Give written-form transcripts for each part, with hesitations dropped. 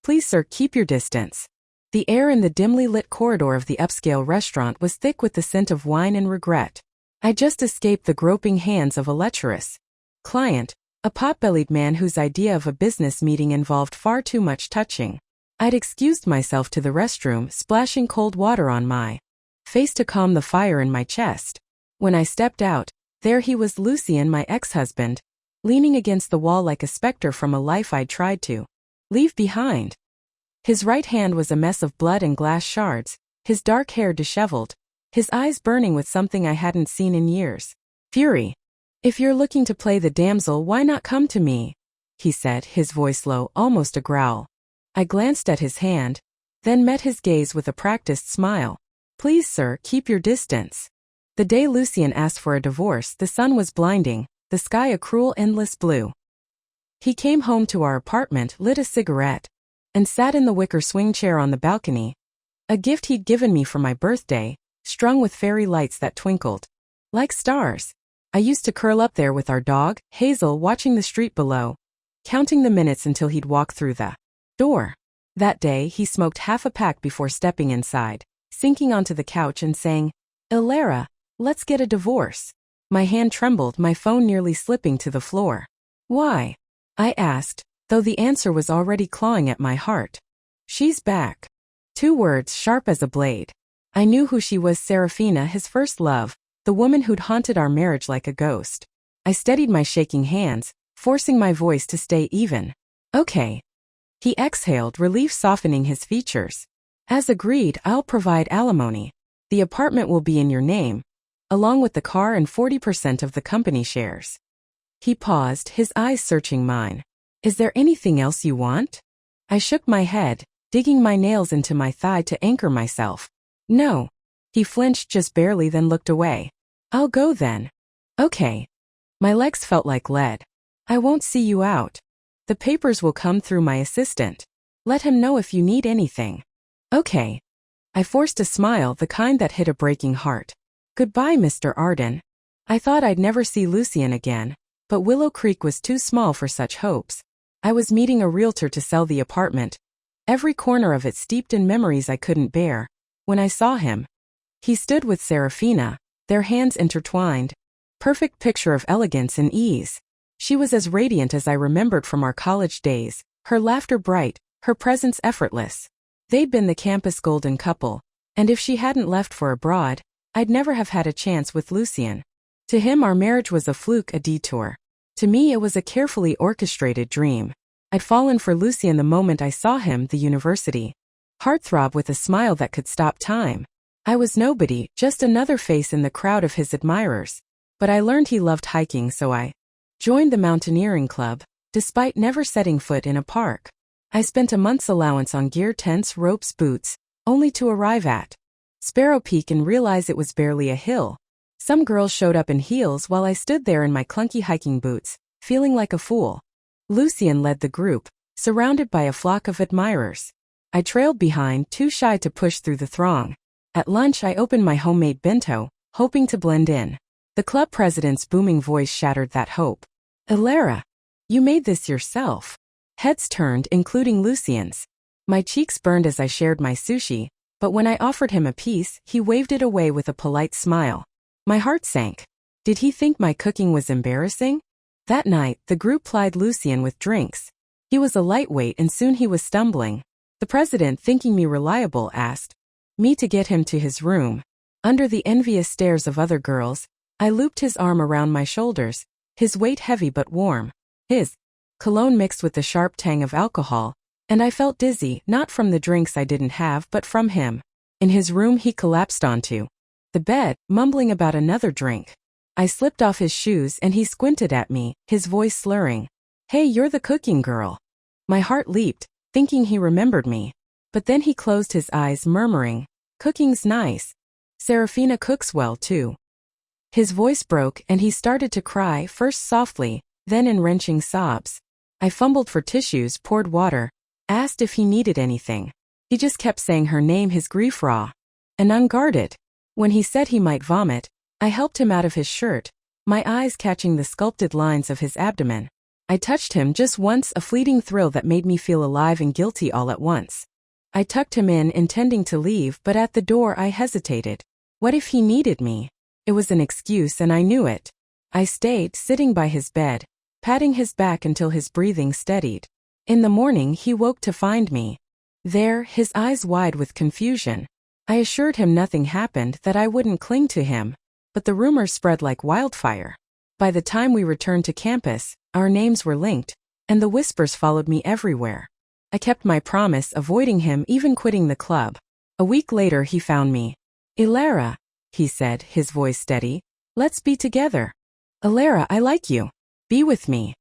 Please sir, keep your distance. The air in the dimly lit corridor of the upscale restaurant was thick with the scent of wine and regret. I just escaped the groping hands of a lecherous client, a potbellied man whose idea of a business meeting involved far too much touching. I'd excused myself to the restroom, splashing cold water on my face to calm the fire in my chest. When I stepped out, there he was, Lucien, my ex-husband, leaning against the wall like a specter from a life I'd tried to leave behind. His right hand was a mess of blood and glass shards, his dark hair disheveled, his eyes burning with something I hadn't seen in years. Fury. If you're looking to play the damsel, why not come to me? He said, his voice low, almost a growl. I glanced at his hand, then met his gaze with a practiced smile. Please sir, keep your distance. The day Lucien asked for a divorce, the sun was blinding, the sky a cruel endless blue. He came home to our apartment, lit a cigarette, and sat in the wicker swing chair on the balcony, a gift he'd given me for my birthday, strung with fairy lights that twinkled like stars. I used to curl up there with our dog, Hazel, watching the street below, counting the minutes until he'd walk through the door. That day he smoked half a pack before stepping inside, sinking onto the couch and saying, "Ilara, let's get a divorce." My hand trembled, my phone nearly slipping to the floor. Why? I asked, though the answer was already clawing at my heart. She's back. 2 words sharp as a blade. I knew who she was, Serafina, his first love, the woman who'd haunted our marriage like a ghost. I steadied my shaking hands, forcing my voice to stay even. Okay. He exhaled, relief softening his features. As agreed, I'll provide alimony. The apartment will be in your name, along with the car and 40% of the company shares. He paused, his eyes searching mine. Is there anything else you want? I shook my head, digging my nails into my thigh to anchor myself. No. He flinched just barely, then looked away. I'll go then. Okay. My legs felt like lead. I won't see you out. The papers will come through my assistant. Let him know if you need anything. Okay. I forced a smile, the kind that hit a breaking heart. Goodbye, Mr. Arden. I thought I'd never see Lucien again, but Willow Creek was too small for such hopes. I was meeting a realtor to sell the apartment, every corner of it steeped in memories I couldn't bear. When I saw him, he stood with Serafina, their hands intertwined. Perfect picture of elegance and ease. She was as radiant as I remembered from our college days, her laughter bright, her presence effortless. They'd been the campus golden couple, and if she hadn't left for abroad, I'd never have had a chance with Lucien. To him our marriage was a fluke, a detour. To me it was a carefully orchestrated dream. I'd fallen for Lucien the moment I saw him, the university heartthrob with a smile that could stop time. I was nobody, just another face in the crowd of his admirers. But I learned he loved hiking, so I joined the mountaineering club, despite never setting foot in a park. I spent a month's allowance on gear, tents, ropes, boots, only to arrive at Sparrow Peak and realize it was barely a hill. Some girls showed up in heels while I stood there in my clunky hiking boots, feeling like a fool. Lucien led the group, surrounded by a flock of admirers. I trailed behind, too shy to push through the throng. At lunch I opened my homemade bento, hoping to blend in. The club president's booming voice shattered that hope. Ilara, you made this yourself. Heads turned, including Lucien's. My cheeks burned as I shared my sushi, but when I offered him a piece, he waved it away with a polite smile. My heart sank. Did he think my cooking was embarrassing? That night, the group plied Lucien with drinks. He was a lightweight and soon he was stumbling. The president, thinking me reliable, asked me to get him to his room. Under the envious stares of other girls, I looped his arm around my shoulders, his weight heavy but warm. His cologne mixed with the sharp tang of alcohol, and I felt dizzy, not from the drinks I didn't have but from him. In his room he collapsed onto the bed, mumbling about another drink. I slipped off his shoes and he squinted at me, his voice slurring. Hey, you're the cooking girl. My heart leaped, thinking he remembered me. But then he closed his eyes, murmuring, Cooking's nice. Serafina cooks well too. His voice broke and he started to cry, first softly, then in wrenching sobs. I fumbled for tissues, poured water, asked if he needed anything. He just kept saying her name, his grief raw and unguarded. When he said he might vomit, I helped him out of his shirt, my eyes catching the sculpted lines of his abdomen. I touched him just once, a fleeting thrill that made me feel alive and guilty all at once. I tucked him in, intending to leave, but at the door I hesitated. What if he needed me? It was an excuse and I knew it. I stayed, sitting by his bed, patting his back until his breathing steadied. In the morning he woke to find me there, his eyes wide with confusion. I assured him nothing happened, that I wouldn't cling to him. But the rumors spread like wildfire. By the time we returned to campus, our names were linked, and the whispers followed me everywhere. I kept my promise, avoiding him, even quitting the club. A week later he found me. "Ilara," he said, his voice steady. "Let's be together. Ilara, I like you. Be with me."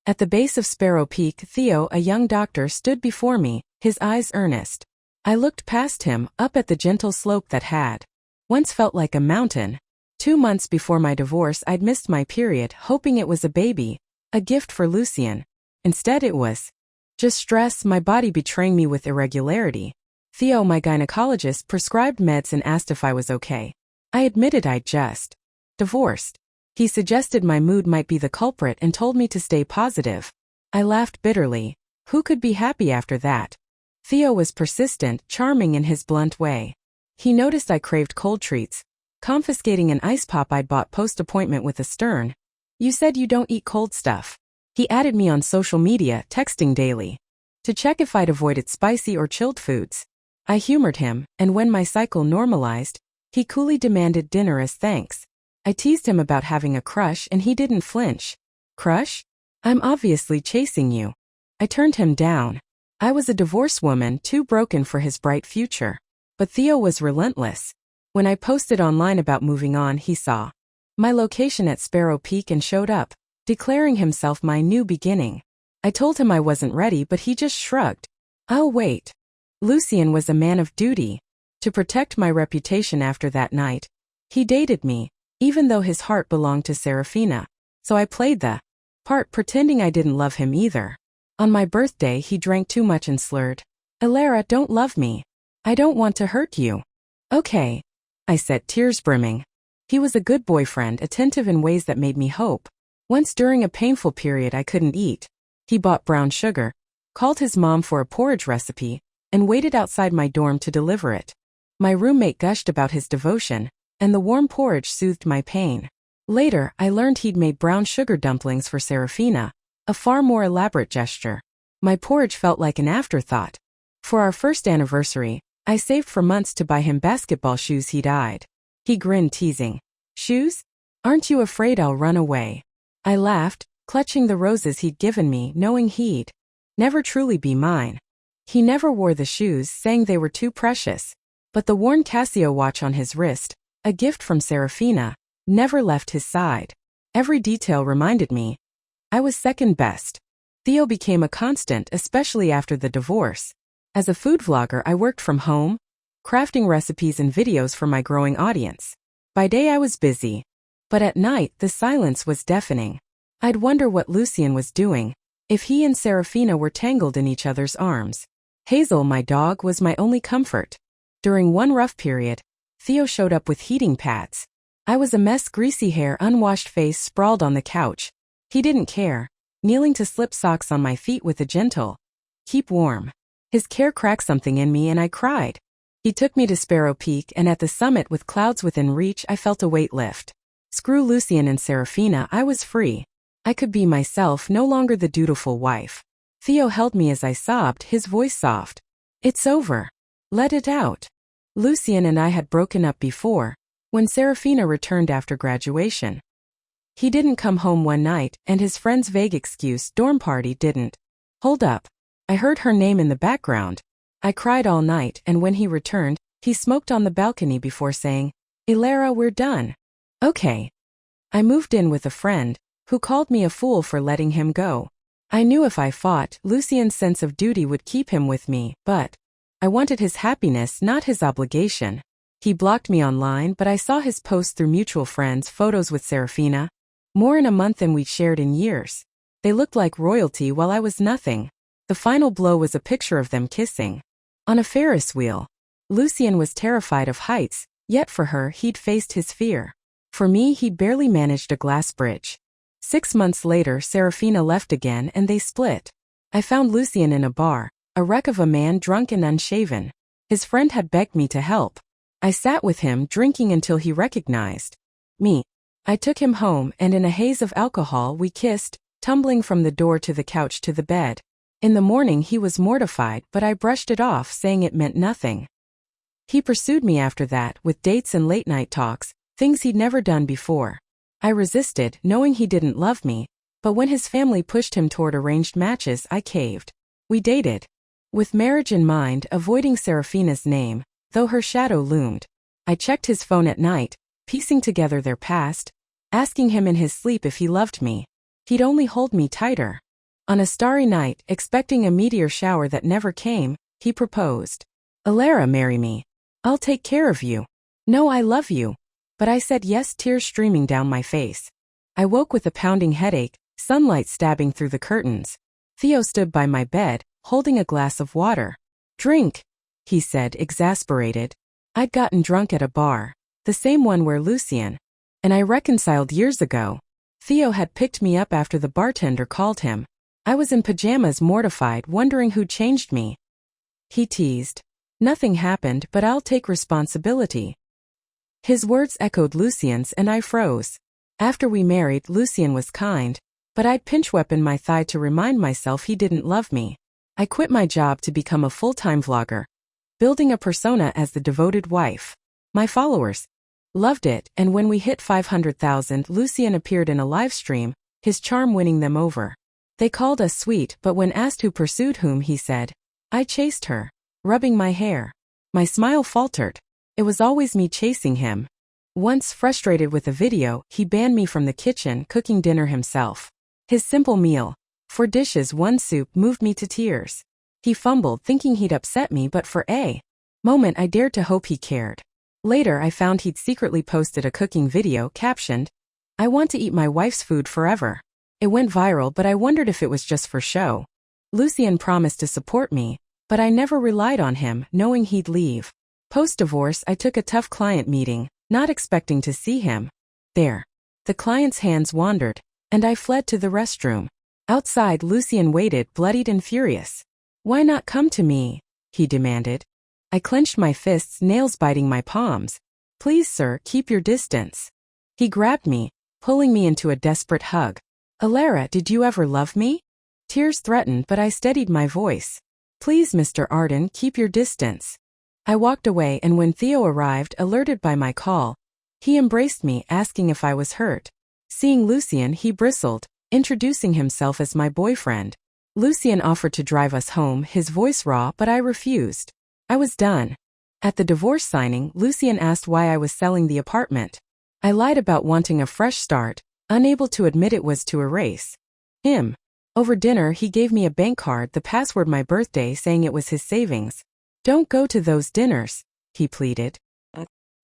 At the base of Sparrow Peak, Theo, a young doctor, stood before me, his eyes earnest. I looked past him, up at the gentle slope that had once felt like a mountain. 2 months before my divorce, I'd missed my period, hoping it was a baby, a gift for Lucien. Instead it was just stress, my body betraying me with irregularity. Theo, my gynecologist, prescribed meds and asked if I was okay. I admitted I'd just divorced. He suggested my mood might be the culprit and told me to stay positive. I laughed bitterly. Who could be happy after that? Theo was persistent, charming in his blunt way. He noticed I craved cold treats, confiscating an ice pop I'd bought post-appointment with a stern, "You said you don't eat cold stuff." He added me on social media, texting daily, to check if I'd avoided spicy or chilled foods. I humored him, and when my cycle normalized, he coolly demanded dinner as thanks. I teased him about having a crush and he didn't flinch. "Crush? I'm obviously chasing you." I turned him down. I was a divorced woman, too broken for his bright future. But Theo was relentless. When I posted online about moving on, he saw my location at Sparrow Peak and showed up, declaring himself my new beginning. I told him I wasn't ready, but he just shrugged. "I'll wait." Lucien was a man of duty. To protect my reputation after that night, he dated me, even though his heart belonged to Serafina. So I played the part, pretending I didn't love him either. On my birthday he drank too much and slurred, "Ilara, don't love me. I don't want to hurt you." "Okay," I said, tears brimming. He was a good boyfriend, attentive in ways that made me hope. Once during a painful period I couldn't eat, he bought brown sugar, called his mom for a porridge recipe, and waited outside my dorm to deliver it. My roommate gushed about his devotion, and the warm porridge soothed my pain. Later, I learned he'd made brown sugar dumplings for Serafina, a far more elaborate gesture. My porridge felt like an afterthought. For our first anniversary, I saved for months to buy him basketball shoes he'd eyed. He grinned, teasing, "Shoes? Aren't you afraid I'll run away?" I laughed, clutching the roses he'd given me, knowing he'd never truly be mine. He never wore the shoes, saying they were too precious. But the worn Casio watch on his wrist, a gift from Serafina, never left his side. Every detail reminded me I was second best. Theo became a constant, especially after the divorce. As a food vlogger, I worked from home, crafting recipes and videos for my growing audience. By day I was busy, but at night the silence was deafening. I'd wonder what Lucien was doing, if he and Serafina were tangled in each other's arms. Hazel, my dog, was my only comfort. During one rough period, Theo showed up with heating pads. I was a mess, greasy hair, unwashed face sprawled on the couch. He didn't care, kneeling to slip socks on my feet with a gentle, "Keep warm." His care cracked something in me and I cried. He took me to Sparrow Peak, and at the summit, with clouds within reach, I felt a weight lift. Screw Lucien and Serafina, I was free. I could be myself, no longer the dutiful wife. Theo held me as I sobbed, his voice soft. "It's over. Let it out." Lucien and I had broken up before, when Serafina returned after graduation. He didn't come home one night, and his friend's vague excuse, "dorm party," didn't hold up. I heard her name in the background. I cried all night, and when he returned, he smoked on the balcony before saying, "Ilara, we're done." Okay. I moved in with a friend, who called me a fool for letting him go. I knew if I fought, Lucien's sense of duty would keep him with me, but I wanted his happiness, not his obligation. He blocked me online, but I saw his posts through mutual friends, photos with Serafina. More in a month than we'd shared in years. They looked like royalty while I was nothing. The final blow was a picture of them kissing on a Ferris wheel. Lucien was terrified of heights, yet for her he'd faced his fear. For me, he'd barely managed a glass bridge. 6 months later, Serafina left again and they split. I found Lucien in a bar, a wreck of a man, drunk and unshaven. His friend had begged me to help. I sat with him, drinking until he recognized me. I took him home, and in a haze of alcohol we kissed, tumbling from the door to the couch to the bed. In the morning he was mortified, but I brushed it off, saying it meant nothing. He pursued me after that, with dates and late-night talks, things he'd never done before. I resisted, knowing he didn't love me, but when his family pushed him toward arranged matches, I caved. We dated. With marriage in mind, avoiding Serafina's name, though her shadow loomed. I checked his phone at night, piecing together their past, asking him in his sleep if he loved me. He'd only hold me tighter. On a starry night, expecting a meteor shower that never came, he proposed. "Alara, marry me. I'll take care of you. No, I love you." But I said yes, tears streaming down my face. I woke with a pounding headache, sunlight stabbing through the curtains. Theo stood by my bed, holding a glass of water. "Drink," he said, exasperated. I'd gotten drunk at a bar, the same one where Lucien and I reconciled years ago. Theo had picked me up after the bartender called him. I was in pajamas, mortified, wondering who'd changed me. He teased. "Nothing happened, but I'll take responsibility." His words echoed Lucien's and I froze. After we married, Lucien was kind, but I'd pinch-weapon my thigh to remind myself he didn't love me. I quit my job to become a full-time vlogger, building a persona as the devoted wife. My followers loved it, and when we hit 500,000, Lucien appeared in a live stream, his charm winning them over. They called us sweet, but when asked who pursued whom, he said, "I chased her," rubbing my hair. My smile faltered. It was always me chasing him. Once, frustrated with a video, he banned me from the kitchen, cooking dinner himself. His simple meal, 4 dishes, 1 soup, moved me to tears. He fumbled, thinking he'd upset me, but for a moment I dared to hope he cared. Later I found he'd secretly posted a cooking video captioned, "I want to eat my wife's food forever." It went viral, but I wondered if it was just for show. Lucien promised to support me, but I never relied on him, knowing he'd leave. Post-divorce, I took a tough client meeting, not expecting to see him there. The client's hands wandered, and I fled to the restroom. Outside, Lucien waited, bloodied and furious. "Why not come to me?" he demanded. I clenched my fists, nails biting my palms. "Please, sir, keep your distance." He grabbed me, pulling me into a desperate hug. "Alara, did you ever love me?" Tears threatened, but I steadied my voice. "Please, Mr. Arden, keep your distance." I walked away, and when Theo arrived, alerted by my call, he embraced me, asking if I was hurt. Seeing Lucien, he bristled, introducing himself as my boyfriend. Lucien offered to drive us home, his voice raw, but I refused. I was done. At the divorce signing, Lucien asked why I was selling the apartment. I lied about wanting a fresh start, unable to admit it was to erase him. Over dinner, he gave me a bank card, the password my birthday, saying it was his savings. "Don't go to those dinners," he pleaded.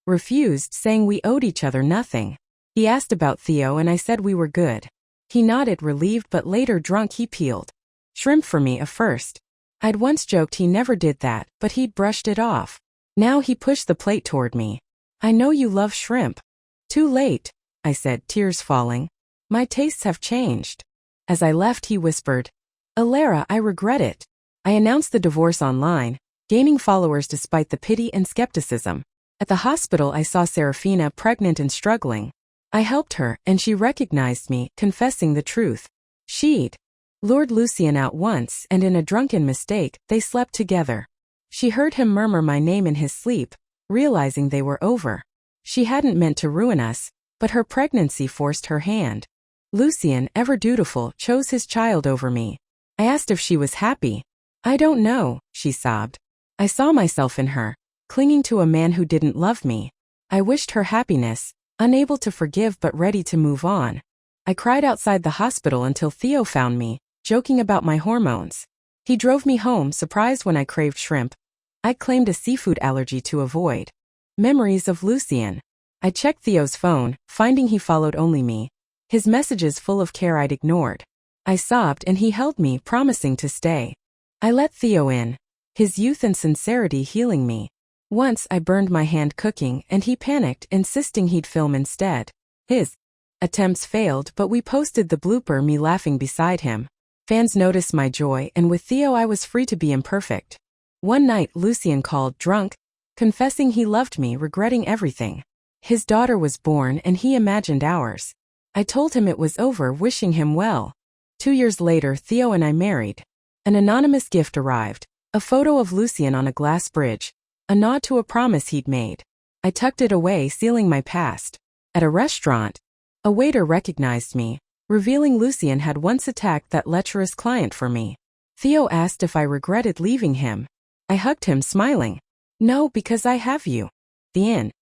Refused, saying we owed each other nothing. He asked about Theo and I said we were good. He nodded, relieved, but later, drunk, he peeled shrimp for me first. I'd once joked he never did that, but he'd brushed it off. Now he pushed the plate toward me. "I know you love shrimp." "Too late," I said, tears falling. "My tastes have changed." As I left, he whispered, "Alara, I regret it." I announced the divorce online, gaining followers despite the pity and skepticism. At the hospital, I saw Serafina pregnant and struggling. I helped her, and she recognized me, confessing the truth. She'd lured Lucien out once, and in a drunken mistake, they slept together. She heard him murmur my name in his sleep, realizing they were over. She hadn't meant to ruin us, but her pregnancy forced her hand. Lucien, ever dutiful, chose his child over me. I asked if she was happy. "I don't know," she sobbed. I saw myself in her, clinging to a man who didn't love me. I wished her happiness, unable to forgive but ready to move on. I cried outside the hospital until Theo found me, joking about my hormones. He drove me home, surprised when I craved shrimp. I claimed a seafood allergy to avoid. Memories of Lucien. I checked Theo's phone, finding he followed only me. His messages full of care I'd ignored. I sobbed and he held me, promising to stay. I let Theo in, his youth and sincerity healing me. Once I burned my hand cooking and he panicked, insisting he'd film instead. His Attempts failed, but we posted the blooper, me laughing beside him. Fans noticed my joy, and with Theo I was free to be imperfect. One night Lucien called, drunk, confessing he loved me, regretting everything. His daughter was born and he imagined ours. I told him it was over, wishing him well. 2 years later, Theo and I married. An anonymous gift arrived. A photo of Lucien on a glass bridge. A nod to a promise he'd made. I tucked it away, sealing my past. At a restaurant, a waiter recognized me, revealing Lucien had once attacked that lecherous client for me. Theo asked if I regretted leaving him. I hugged him, smiling. No, because I have you. The end.